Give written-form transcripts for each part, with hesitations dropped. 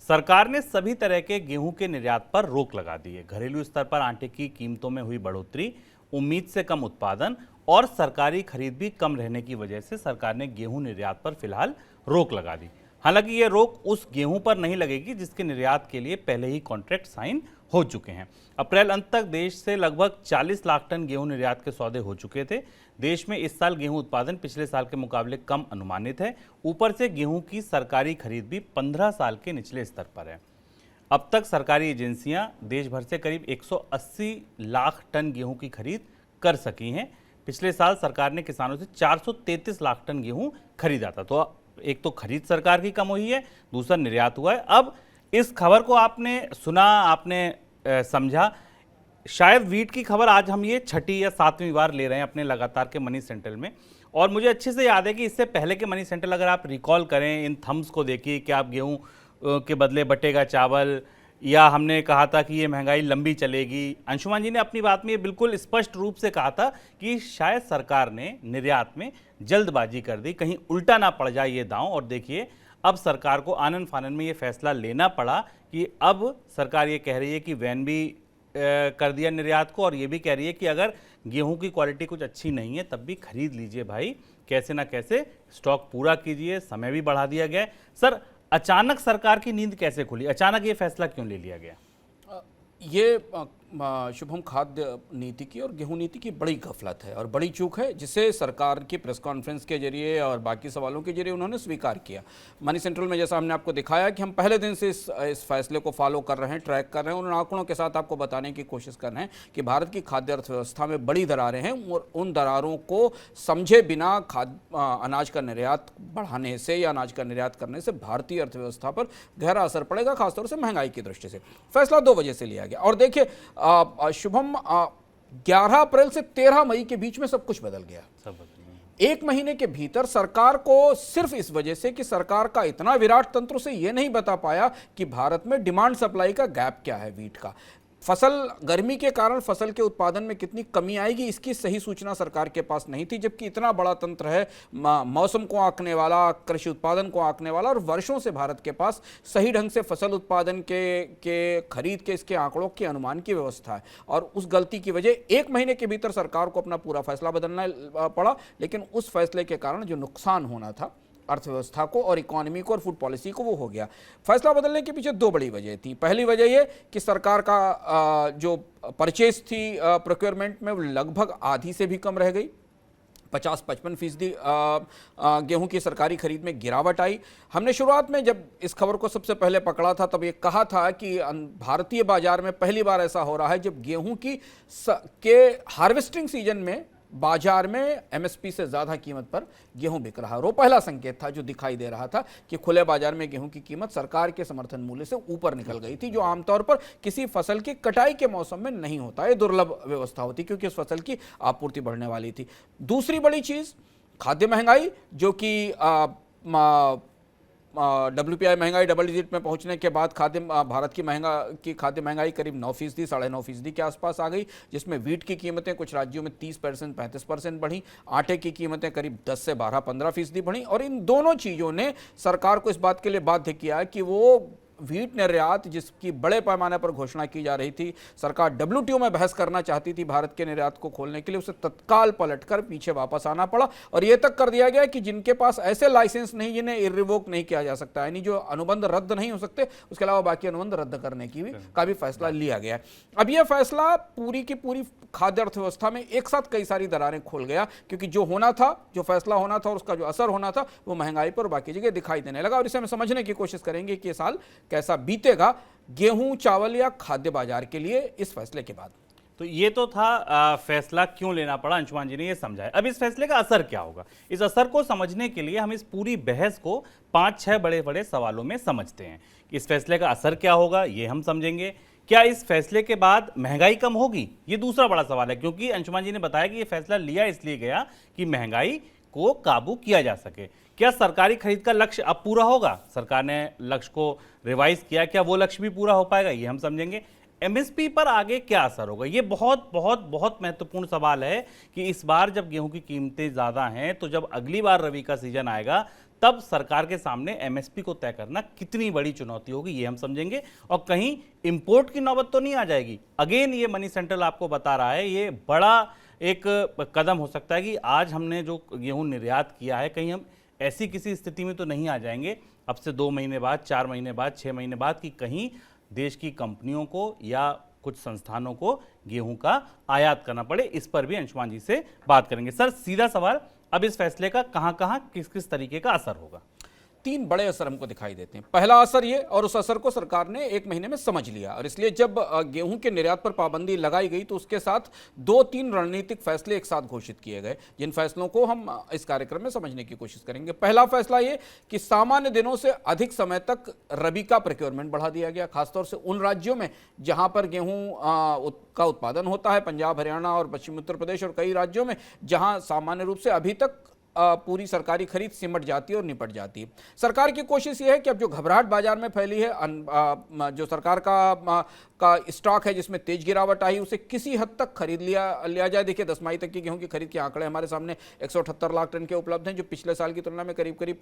सरकार ने सभी तरह के गेहूं के निर्यात पर रोक लगा दी है। घरेलू स्तर पर आटे की कीमतों में हुई बढ़ोतरी, उम्मीद से कम उत्पादन और सरकारी खरीद भी कम रहने की वजह से सरकार ने गेहूं निर्यात पर फिलहाल रोक लगा दी। हालांकि ये रोक उस गेहूं पर नहीं लगेगी जिसके निर्यात के लिए पहले ही कॉन्ट्रैक्ट साइन हो चुके हैं। अप्रैल अंत तक देश से लगभग 40 लाख टन गेहूं निर्यात के सौदे हो चुके थे। देश में इस साल गेहूं उत्पादन पिछले साल के मुकाबले कम अनुमानित है। ऊपर से गेहूं की सरकारी खरीद भी 15 साल के निचले स्तर पर है। अब तक सरकारी एजेंसियां देश भर से करीब 180 लाख टन गेहूं की खरीद कर सकी हैं। पिछले साल सरकार ने किसानों से 433 लाख टन गेहूं खरीदा था। तो एक तो खरीद सरकार की कम हुई है, दूसरा निर्यात हुआ है। अब इस खबर को आपने सुना, आपने समझा। शायद वीट की खबर आज हम ये 6ठी या 7वीं बार ले रहे हैं अपने लगातार के मनी सेंट्रल में। और मुझे अच्छे से याद है कि इससे पहले के मनी सेंट्रल अगर आप रिकॉल करें, इन थम्स को देखिए कि आप गेहूं के बदले बटेगा चावल, या हमने कहा था कि ये महंगाई लंबी चलेगी। अंशुमान जी ने अपनी बात में ये बिल्कुल स्पष्ट रूप से कहा था कि शायद सरकार ने निर्यात में जल्दबाजी कर दी, कहीं उल्टा ना पड़ जाए ये दांव। और देखिए अब सरकार को आनन फानन में ये फैसला लेना पड़ा कि अब सरकार ये कह रही है कि वैन भी कर दिया निर्यात को, और ये भी कह रही है कि अगर गेहूं की क्वालिटी कुछ अच्छी नहीं है तब भी खरीद लीजिए भाई, कैसे ना कैसे स्टॉक पूरा कीजिए। समय भी बढ़ा दिया गया। सर, अचानक सरकार की नींद कैसे खुली? अचानक ये फैसला क्यों ले लिया गया? ये शुभम, खाद्य नीति की और गेहूं नीति की बड़ी गफलत है और बड़ी चूक है, जिसे सरकार की प्रेस कॉन्फ्रेंस के जरिए और बाकी सवालों के जरिए उन्होंने स्वीकार किया। मनी सेंट्रल में जैसा हमने आपको दिखाया कि हम पहले दिन से इस फैसले को फॉलो कर रहे हैं, ट्रैक कर रहे हैं, उन आंकड़ों के साथ आपको बताने की कोशिश कर रहे हैं कि भारत की खाद्य अर्थव्यवस्था में बड़ी दरारें हैं और उन दरारों को समझे बिना अनाज का निर्यात बढ़ाने से या अनाज का निर्यात करने से भारतीय अर्थव्यवस्था पर गहरा असर पड़ेगा, खासतौर से महंगाई की दृष्टि से। फैसला 2 वजह से लिया गया। और देखिए शुभम, 11 अप्रैल से 13 मई के बीच में सब कुछ बदल गया। 1 महीने के भीतर सरकार को, सिर्फ इस वजह से कि सरकार का इतना विराट तंत्र से यह नहीं बता पाया कि भारत में डिमांड सप्लाई का गैप क्या है वीट का। फसल, गर्मी के कारण फसल के उत्पादन में कितनी कमी आएगी, इसकी सही सूचना सरकार के पास नहीं थी, जबकि इतना बड़ा तंत्र है मौसम को आंकने वाला, कृषि उत्पादन को आंकने वाला, और वर्षों से भारत के पास सही ढंग से फसल उत्पादन के खरीद के, इसके आंकड़ों के अनुमान की व्यवस्था है। और उस गलती की वजह 1 महीने के भीतर सरकार को अपना पूरा फैसला बदलना पड़ा। लेकिन उस फैसले के कारण जो नुकसान होना था अर्थव्यवस्था को और इकोनॉमी को और फूड पॉलिसी को, वो हो गया। फैसला बदलने के पीछे 2 बड़ी वजह थी। पहली वजह ये कि सरकार का जो परचेज थी प्रोक्योरमेंट में, वो लगभग आधी से भी कम रह गई। 50-55% गेहूं की सरकारी खरीद में गिरावट आई। हमने शुरुआत में जब इस खबर को सबसे पहले पकड़ा था तब ये कहा था कि भारतीय बाजार में पहली बार ऐसा हो रहा है जब गेहूं के हार्वेस्टिंग सीजन में बाजार में एमएसपी से ज्यादा कीमत पर गेहूं बिक रहा है। वो पहला संकेत था जो दिखाई दे रहा था कि खुले बाजार में गेहूं की कीमत सरकार के समर्थन मूल्य से ऊपर निकल गई थी, जो आमतौर पर किसी फसल की कटाई के मौसम में नहीं होता है। दुर्लभ व्यवस्था होती क्योंकि उस फसल की आपूर्ति बढ़ने वाली थी। दूसरी बड़ी चीज खाद्य महंगाई, जो कि WPI महंगाई डबल डिजिट में पहुंचने के बाद भारत की खाद्य महंगाई करीब 9%, 9.5% के आसपास आ गई, जिसमें वीट की कीमतें कुछ राज्यों में 30%, 35% बढ़ी, आटे की कीमतें करीब 10 से 12-15% बढ़ी। और इन दोनों चीज़ों ने सरकार को इस बात के लिए बाध्य किया कि वो वीट निर्यात, जिसकी बड़े पैमाने पर घोषणा की जा रही थी, सरकार WTO में बहस करना चाहती थी भारत के निर्यात को खोलने के लिए, उसे तत्काल पलटकर पीछे वापस आना पड़ा। और यह तक कर दिया गया कि जिनके पास ऐसे लाइसेंस नहीं जिन्हें इरिवोक नहीं किया जा सकता, यानी जो अनुबंध रद्द नहीं हो सकते, उसके अलावा बाकी अनुबंध रद्द करने की का भी फैसला लिया गया। अब यह फैसला पूरी की पूरी खाद्य अर्थव्यवस्था में एक साथ कई सारी दरारें खोल गया, क्योंकि जो होना था, जो फैसला होना था और उसका जो असर होना था, वो महंगाई पर बाकी जगह दिखाई देने लगा। और इसे हम समझने की कोशिश करेंगे कि ये साल कैसा बीतेगा गेहूं, चावल या खाद्य बाजार के लिए इस फैसले के बाद। तो ये तो था फैसला क्यों लेना पड़ा, अंशुमान जी ने ये समझाया। अब इस फैसले का असर क्या होगा, इस असर को समझने के लिए हम इस पूरी बहस को 5-6 बड़े बड़े सवालों में समझते हैं। इस फैसले का असर क्या होगा ये हम समझेंगे। क्या इस फैसले के बाद महंगाई कम होगी, ये दूसरा बड़ा सवाल है, क्योंकि अंशुमान जी ने बताया कि ये फैसला लिया इसलिए गया कि महंगाई को काबू किया जा सके। क्या सरकारी खरीद का लक्ष्य अब पूरा होगा? सरकार ने लक्ष्य को रिवाइज किया, क्या वो लक्ष्य भी पूरा हो पाएगा, ये हम समझेंगे। एमएसपी पर आगे क्या असर होगा, ये बहुत बहुत बहुत महत्वपूर्ण सवाल है कि इस बार जब गेहूं की कीमतें ज़्यादा हैं तो जब अगली बार रबी का सीजन आएगा तब सरकार के सामने एमएसपी को तय करना कितनी बड़ी चुनौती होगी ये हम समझेंगे। और कहीं इंपोर्ट की नौबत तो नहीं आ जाएगी। अगेन ये मनी सेंट्रल आपको बता रहा है, ये बड़ा एक कदम हो सकता है कि आज हमने जो गेहूं निर्यात किया है, कहीं हम ऐसी किसी स्थिति में तो नहीं आ जाएंगे अब से 2 महीने बाद, 4 महीने बाद, 6 महीने बाद कि कहीं देश की कंपनियों को या कुछ संस्थानों को गेहूं का आयात करना पड़े। इस पर भी अंशुमान जी से बात करेंगे। सर, सीधा सवाल, अब इस फैसले का कहां किस किस तरीके का असर होगा? 3 बड़े असर हमको दिखाई देते हैं। पहला असर ये, और उस असर को सरकार ने 1 महीने में समझ लिया, और इसलिए जब गेहूं के निर्यात पर पाबंदी लगाई गई तो उसके साथ 2-3 रणनीतिक फैसले एक साथ घोषित किए गए, जिन फैसलों को हम इस कार्यक्रम में समझने की कोशिश करेंगे। पहला फैसला ये कि सामान्य दिनों से अधिक समय तक रबी का प्रोक्योरमेंट बढ़ा दिया गया, खासतौर से उन राज्यों में जहां पर गेहूं का उत्पादन होता है, पंजाब, हरियाणा और पश्चिमी उत्तर प्रदेश, और कई राज्यों में जहां सामान्य रूप से अभी तक पूरी सरकारी खरीद सिमट जाती है और निपट जाती है। सरकार की कोशिश यह है कि अब जो घबराहट बाजार में फैली है, जो सरकार का स्टॉक है जिसमें तेज गिरावट आई, उसे किसी हद तक खरीद लिया जाए। देखिए 10 मई तक की गेहूं की खरीद के आंकड़े हमारे सामने 178 लाख टन के उपलब्ध हैं, जो पिछले साल की तुलना में करीब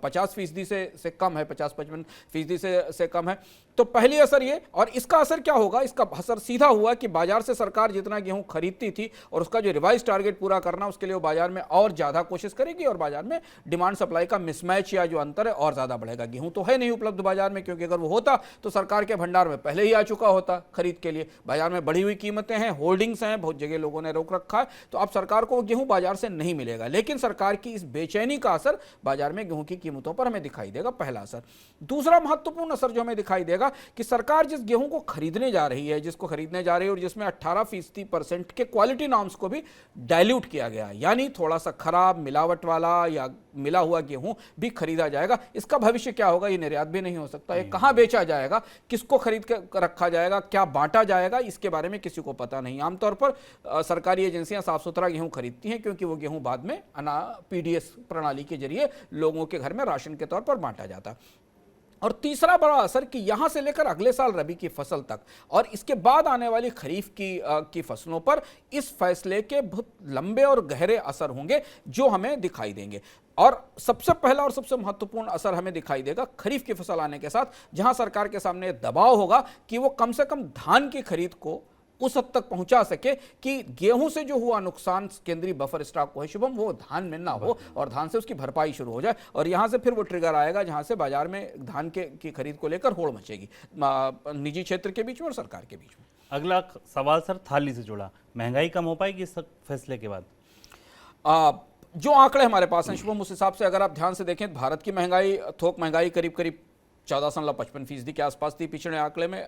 50% से कम है, 50-55% से कम है। तो पहली असर ये, और इसका असर क्या होगा? इसका असर सीधा हुआ कि बाजार से सरकार जितना गेहूं खरीदती थी और उसका जो रिवाइज टारगेट पूरा करना, उसके लिए वो बाजार में और ज्यादा कोशिश करेगी, और बाजार में डिमांड सप्लाई का मिसमैच या जो अंतर है और ज्यादा बढ़ेगा। गेहूं तो है नहीं उपलब्ध बाजार में, क्योंकि अगर वो होता तो सरकार के भंडार में पहले ही आ चुका होता खरीद के लिए। बाजार में बढ़ी हुई कीमतें हैं, होल्डिंग्स हैं, बहुत जगह लोगों ने रोक रखा है, तो अब सरकार को गेहूं बाजार से नहीं मिलेगा। लेकिन सरकार की इस बेचैनी का असर बाजार में गेहूं की कीमतों पर हमें दिखाई देगा, पहला असर। दूसरा महत्वपूर्ण असर जो हमें दिखाई देगा कि सरकार जिस गेहूं को खरीदने जा रही है, और जिसमें 18% के क्वालिटी नॉर्म्स को भी डाइल्यूट किया गया, यानी थोड़ा सा खराब, मिलावट वाला या मिला हुआ गेहूं भी खरीदा जाएगा। इसका भविष्य क्या होगा? ये निर्यात भी नहीं हो सकता, ये कहां बेचा जाएगा, किसको खरीद कर रखा जाएगा, क्या बांटा जाएगा, इसके बारे में किसी को पता नहीं। आमतौर पर सरकारी एजेंसियां साफ सुथरा गेहूं खरीदती हैं, क्योंकि वो गेहूं बाद में पीडीएस प्रणाली के जरिए लोगों के घर में राशन के तौर पर बांटा जाता। और तीसरा बड़ा असर कि यहां से लेकर अगले साल रबी की फसल तक और इसके बाद आने वाली खरीफ की फसलों पर इस फैसले के बहुत लंबे और गहरे असर होंगे, जो हमें दिखाई देंगे। और सबसे पहला और सबसे महत्वपूर्ण असर हमें दिखाई देगा खरीफ की फसल आने के साथ, जहां सरकार के सामने दबाव होगा कि वो कम से कम धान की खरीद को उस हद तक पहुंचा सके कि गेहूं से जो हुआ नुकसान केंद्रीय बफर स्टॉक को है, शुभम, वो धान में ना हो और धान से उसकी भरपाई शुरू हो जाए। और यहां से फिर वो ट्रिगर आएगा जहां से बाजार में धान की खरीद को लेकर होड़ मचेगी, निजी क्षेत्र के बीच में और सरकार के बीच में। अगला सवाल सर, थाली से जुड़ा, महंगाई कम हो पाएगी इस फैसले के बाद? जो आंकड़े हमारे पास हैं शुभम, उस हिसाब से अगर आप ध्यान से देखें, भारत की महंगाई, थोक महंगाई करीब 14.55% के आसपास थी पिछले आंकड़े में।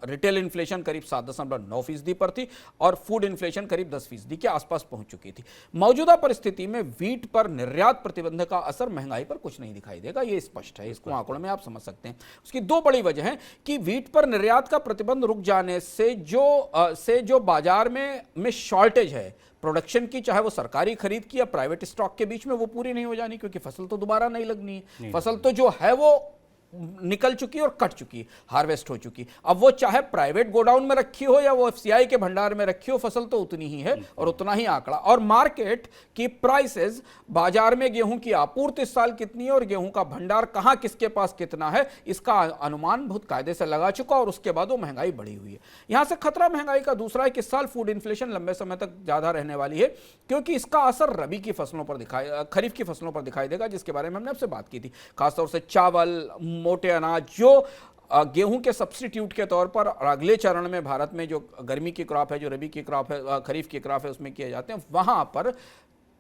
रिटेल इन्फ्लेशन करीब 7.9% पर थी और फूड इन्फ्लेशन करीब 10% के आसपास पहुंच चुकी थी। मौजूदा परिस्थिति में व्हीट पर निर्यात प्रतिबंध का असर महंगाई पर कुछ नहीं दिखाई देगा, ये स्पष्ट है, इसको आंकड़ों में आप समझ सकते हैं। उसकी 2 बड़ी वजह हैं कि व्हीट पर निर्यात का प्रतिबंध रुक जाने से जो बाजार में शॉर्टेज है प्रोडक्शन की, चाहे वो सरकारी खरीद की या प्राइवेट स्टॉक के बीच में, वो पूरी नहीं हो जानी, क्योंकि फसल तो दोबारा नहीं लगनी है। फसल तो जो है वो निकल चुकी और कट चुकी, हार्वेस्ट हो चुकी। अब वो चाहे प्राइवेट गोडाउन में रखी हो या वो एफसीआई के भंडार में रखी हो, फसल तो उतनी ही है और उतना ही आंकड़ा। और मार्केट की प्राइसेस, बाजार में गेहूं की आपूर्ति इस साल कितनी है और गेहूं का भंडार कहां किसके पास कितना है, इसका अनुमान बहुत कायदे से लगा चुका और उसके बाद वो महंगाई बढ़ी हुई है। यहां से खतरा महंगाई का दूसरा है कि इस साल फूड इन्फ्लेशन लंबे समय तक ज्यादा रहने वाली है, क्योंकि इसका असर रबी की फसलों पर खरीफ की फसलों पर दिखाई देगा, जिसके बारे में हमने आपसे बात की थी। खासतौर से चावल, मोटे अनाज, जो गेहूं के सब्स्टिट्यूट के तौर पर अगले चरण में भारत में जो गर्मी की क्रॉप है, जो रबी की क्रॉप है, खरीफ की क्रॉप है, उसमें किए जाते हैं, वहां पर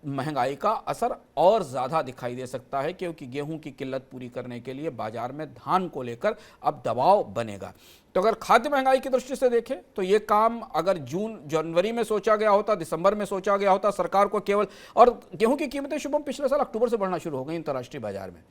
महंगाई का असर और ज्यादा दिखाई दे सकता है, क्योंकि गेहूं की किल्लत पूरी करने के लिए बाजार में धान को लेकर अब दबाव बनेगा। तो अगर खाद्य महंगाई की दृष्टि से देखें तो यह काम अगर जनवरी में सोचा गया होता, दिसंबर में सोचा गया होता, सरकार को केवल, और गेहूं की कीमतें शुभम पिछले साल अक्टूबर से बढ़ना शुरू हो गई अंतर्राष्ट्रीय बाजार में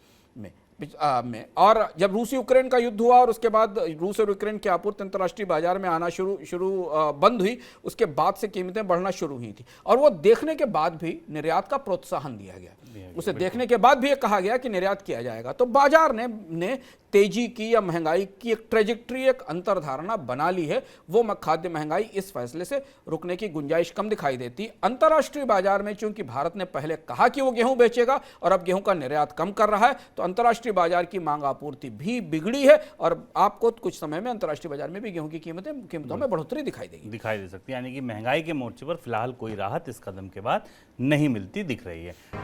और जब रूस यूक्रेन का युद्ध हुआ और उसके बाद रूस और यूक्रेन की आपूर्ति अंतर्राष्ट्रीय बाजार में आना बंद हुई, उसके बाद से कीमतें बढ़ना शुरू हुई थी और वो देखने के बाद भी निर्यात का प्रोत्साहन दिया गया। उसे देखने के बाद भी ये कहा गया कि निर्यात किया जाएगा। तो बाजार ने तेजी की या महंगाई की एक ट्रेजेक्ट्री, एक अंतर्धारणा बना ली है। वो खाद्य महंगाई इस फैसले से रुकने की गुंजाइश कम दिखाई देती। अंतर्राष्ट्रीय बाजार में चूंकि भारत ने पहले कहा कि वो गेहूं बेचेगा और अब गेहूं का निर्यात कम कर रहा है, तो अंतर्राष्ट्रीय बाजार की मांग आपूर्ति भी बिगड़ी है और आपको कुछ समय में अंतर्राष्ट्रीय बाजार में भी गेहूं की कीमतों में बढ़ोतरी दिखाई दे सकती है। यानी कि महंगाई के मोर्चे पर फिलहाल कोई राहत इस कदम के बाद नहीं मिलती दिख रही है।